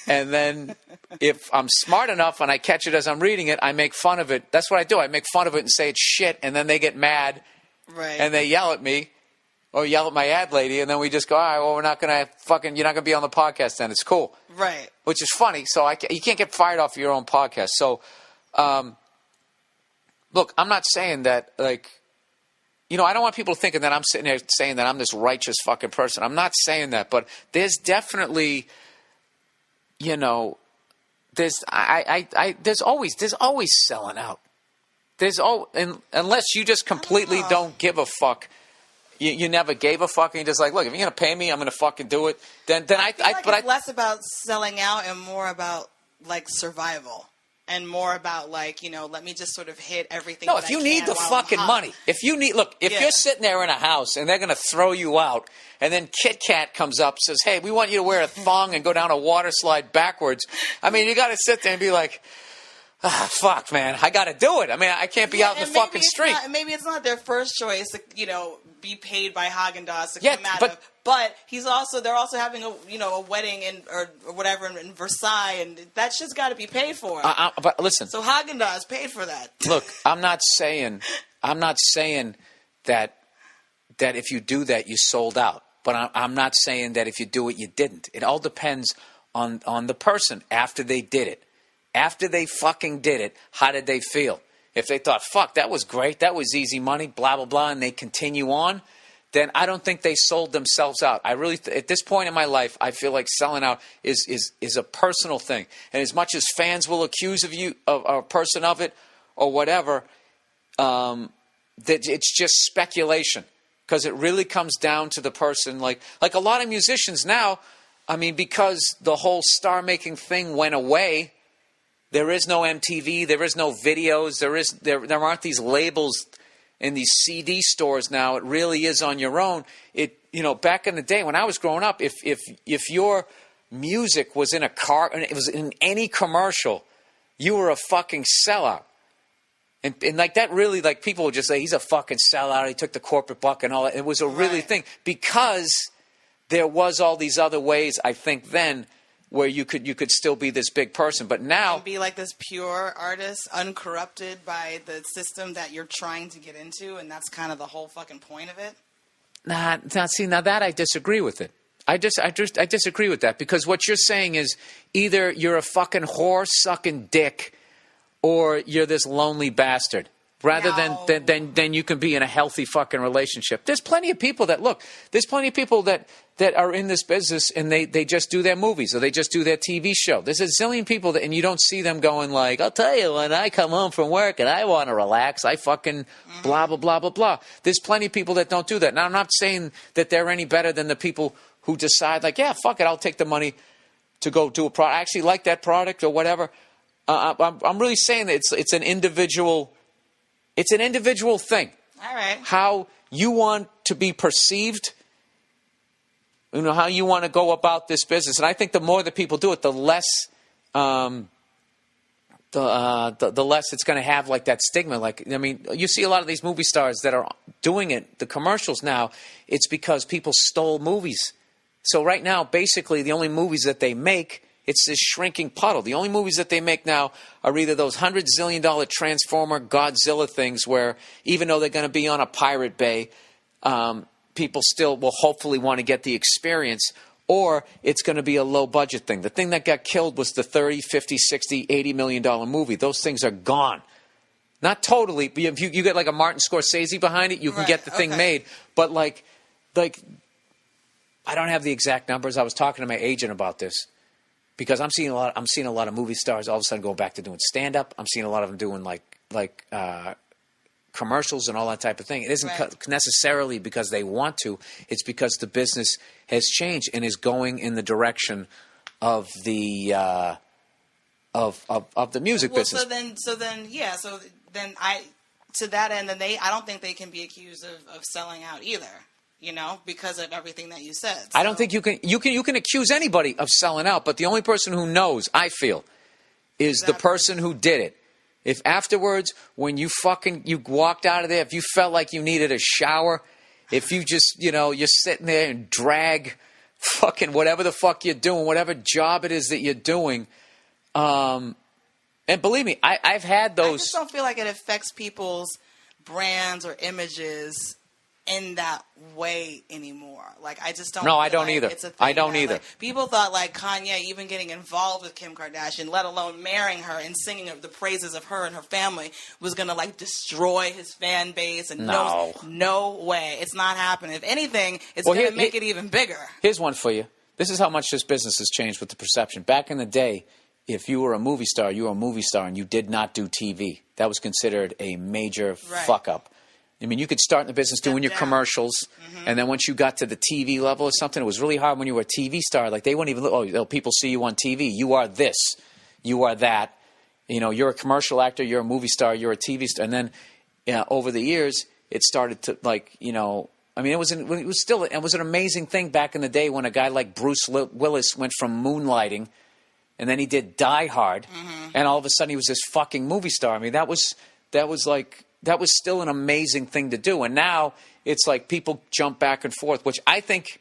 and then if I'm smart enough and I catch it as I'm reading it, I make fun of it. That's what I do. I make fun of it and say it's shit, and then they get mad, right? And they yell at me or yell at my ad lady, and then we just go, all right, well, you're not going to be on the podcast then. It's cool. Right. Which is funny. So you can't get fired off of your own podcast. So, look, I'm not saying that, like, I don't want people thinking that I'm sitting there saying that I'm this righteous fucking person. I'm not saying that, but there's definitely, there's always selling out. Unless you just completely don't give a fuck. You never gave a fuck, and you're just like, look, if you're going to pay me, I'm going to fucking do it. Then it's less about selling out and more about, like, survival. And more about, like, let me just sort of hit everything. No, if you need the fucking money. If you're sitting there in a house and they're going to throw you out, and then Kit Kat comes up and says, hey, we want you to wear a thong and go down a water slide backwards. I mean, you got to sit there and be like, fuck, man, I got to do it. I mean, I can't be out in the fucking street. Maybe it's not their first choice to, be paid by Haagen-Dazs to come out of. But they're also having a wedding or whatever in Versailles, and that shit's got to be paid for. But listen. So Haagen-Dazs paid for that. Look, I'm not saying that if you do that, you sold out. But I'm not saying that if you do it, you didn't. It all depends on the person after they did it. After they fucking did it, how did they feel? If they thought, fuck, that was great, that was easy money, blah, blah, blah, and they continue on, then I don't think they sold themselves out. I really, at this point in my life, I feel like selling out is a personal thing. And as much as fans will accuse of a person of it or whatever, that it's just speculation. Because it really comes down to the person. Like a lot of musicians now, I mean, because the whole star-making thing went away, there is no MTV, there is no videos, there aren't these labels in these CD stores now. It really is on your own. Back in the day when I was growing up, if your music was in a car and it was in any commercial, you were a fucking sellout. And like that really, like people would just say, he's a fucking sellout. He took the corporate buck and all that. It was a really thing because there was all these other ways, I think, then where you could still be this big person. But now... And be like this pure artist, uncorrupted by the system that you're trying to get into, and that's kind of the whole fucking point of it? Now that I disagree with it. I disagree with that because what you're saying is either you're a fucking whore sucking dick or you're this lonely bastard. Rather than you can be in a healthy fucking relationship. There's plenty of people that are in this business and they just do their movies or they just do their TV show. There's a zillion people and you don't see them going like, I'll tell you, when I come home from work and I want to relax, I fucking blah, blah, blah, blah, blah. There's plenty of people that don't do that. Now, I'm not saying that they're any better than the people who decide like, yeah, fuck it, I'll take the money to go do a product. I actually like that product or whatever. I'm really saying that it's an individual... It's an individual thing. All right. How you want to be perceived, how you want to go about this business. And I think the more that people do it, the less the less it's going to have like that stigma. Like, I mean, you see a lot of these movie stars that are doing it, the commercials now, it's because people stole movies. So right now, basically, the only movies that they make, it's this shrinking puddle. The only movies that they make now are either those $100 zillion Transformer Godzilla things where even though they're going to be on a pirate bay, people still will hopefully want to get the experience, or it's going to be a low-budget thing. The thing that got killed was the $30, $50, $60, $80 million movie. Those things are gone. Not totally, but if you get like a Martin Scorsese behind it, you can get the thing made. But like, I don't have the exact numbers. I was talking to my agent about this. Because I'm seeing a lot of movie stars all of a sudden going back to doing stand-up. I'm seeing a lot of them doing like commercials and all that type of thing. It isn't necessarily because they want to. It's because the business has changed and is going in the direction of the of the music business. So then to that end, then I don't think they can be accused of selling out either. Because of everything that you said. So. I don't think you can accuse anybody of selling out, but the only person who knows, I feel, is the person who did it. If afterwards, when you walked out of there, if you felt like you needed a shower, if you just, you're sitting there and drag fucking whatever the fuck you're doing, whatever job it is that you're doing, and believe me, I've had those. I just don't feel like it affects people's brands or images in that way anymore. Like, I just don't. No, I don't either. It's a thing I don't either. Like, people thought like Kanye even getting involved with Kim Kardashian, let alone marrying her and singing the praises of her and her family, was gonna like destroy his fan base. And no way, it's not happening. If anything, it's gonna make it even bigger. Here's one for you. This is how much this business has changed with the perception. Back in the day, if you were a movie star, and you did not do TV. That was considered a major fuck up. I mean, you could start in the business doing your commercials, and then once you got to the TV level or something, it was really hard when you were a TV star. Like, they wouldn't even people see you on TV. You are this. You are that. You're a commercial actor. You're a movie star. You're a TV star. And then over the years, it started to, I mean, it was an amazing thing back in the day when a guy like Bruce Willis went from moonlighting, and then he did Die Hard, and all of a sudden he was this fucking movie star. I mean, that was still an amazing thing to do. And now it's like people jump back and forth, which I think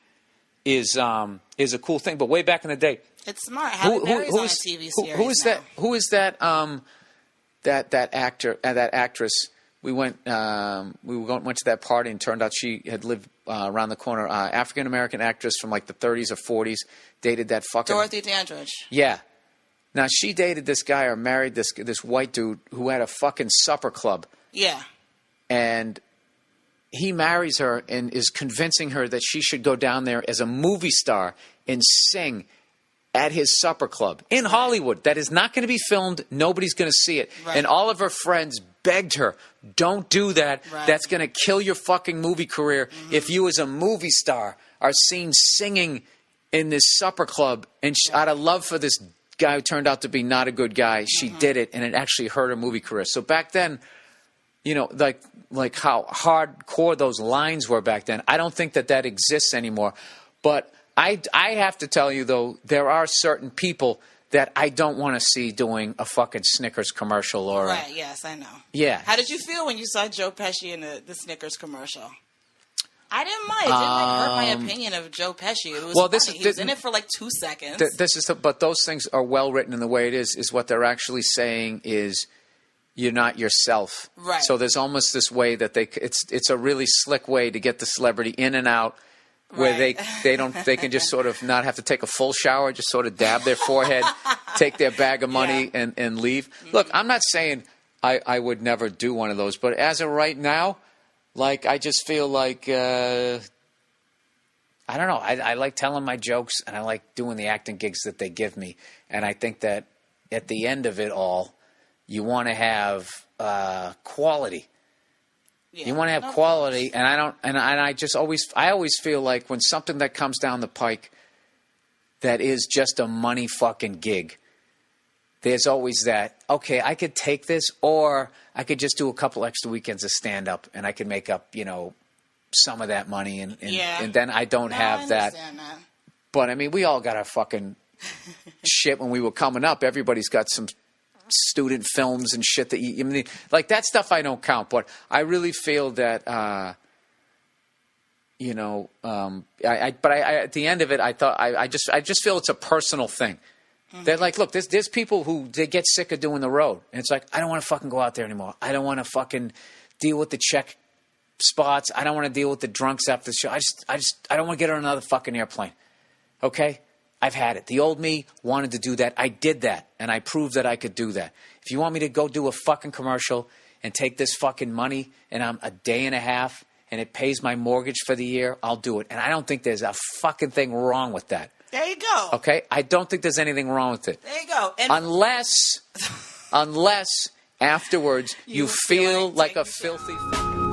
is a cool thing. But way back in the day, it's smart. Halle Berry's on a TV series. Who is that that actor, that actress? We went to that party and turned out she had lived around the corner. African American actress from like the 30s or 40s, dated that fucking Dorothy Dandridge. Yeah. Now she dated this guy or married this white dude who had a fucking supper club. Yeah. And he marries her and is convincing her that she should go down there as a movie star and sing at his supper club in Hollywood. That is not going to be filmed. Nobody's going to see it. Right. And all of her friends begged her, don't do that. Right. That's going to kill your fucking movie career if you as a movie star are seen singing in this supper club. And out of love for this guy who turned out to be not a good guy, she did it, and it actually hurt her movie career. So back then, like how hardcore those lines were back then, I don't think that exists anymore. But I have to tell you, though, there are certain people that I don't want to see doing a fucking Snickers commercial or Right, yes, I know. Yeah. How did you feel when you saw Joe Pesci in the Snickers commercial? I didn't mind. It didn't hurt my opinion of Joe Pesci. It was funny. He was in it for like 2 seconds. But those things are well written in the way it is what they're actually saying is you're not yourself. Right. So there's almost this way that it's a really slick way to get the celebrity in and out where they can just sort of not have to take a full shower, just sort of dab their forehead, take their bag of money and leave. Mm-hmm. Look, I'm not saying I would never do one of those, but as of right now, like, I just feel like, I don't know. I like telling my jokes, and I like doing the acting gigs that they give me. And I think that at the end of it all, you want to have quality. Yeah, you want to have quality, and I always feel like when something that comes down the pike that is just a money fucking gig, there's always that, okay, I could take this, or I could just do a couple extra weekends of stand-up, and I could make up, some of that money, and then I don't have that. But, I mean, we all got our fucking shit when we were coming up. Everybody's got some student films and shit that like that stuff I don't count, but I really feel that, at the end of it, I thought, I just feel it's a personal thing. Mm-hmm. They're like, look, there's people who they get sick of doing the road, and it's like, I don't want to fucking go out there anymore. I don't want to fucking deal with the check spots. I don't want to deal with the drunks after the show. I don't want to get on another fucking airplane. Okay, I've had it. The old me wanted to do that. I did that, and I proved that I could do that. If you want me to go do a fucking commercial and take this fucking money, and I'm a day and a half, and it pays my mortgage for the year, I'll do it. And I don't think there's a fucking thing wrong with that. There you go. Okay? I don't think there's anything wrong with it. There you go. And unless afterwards you feel like a filthy fucking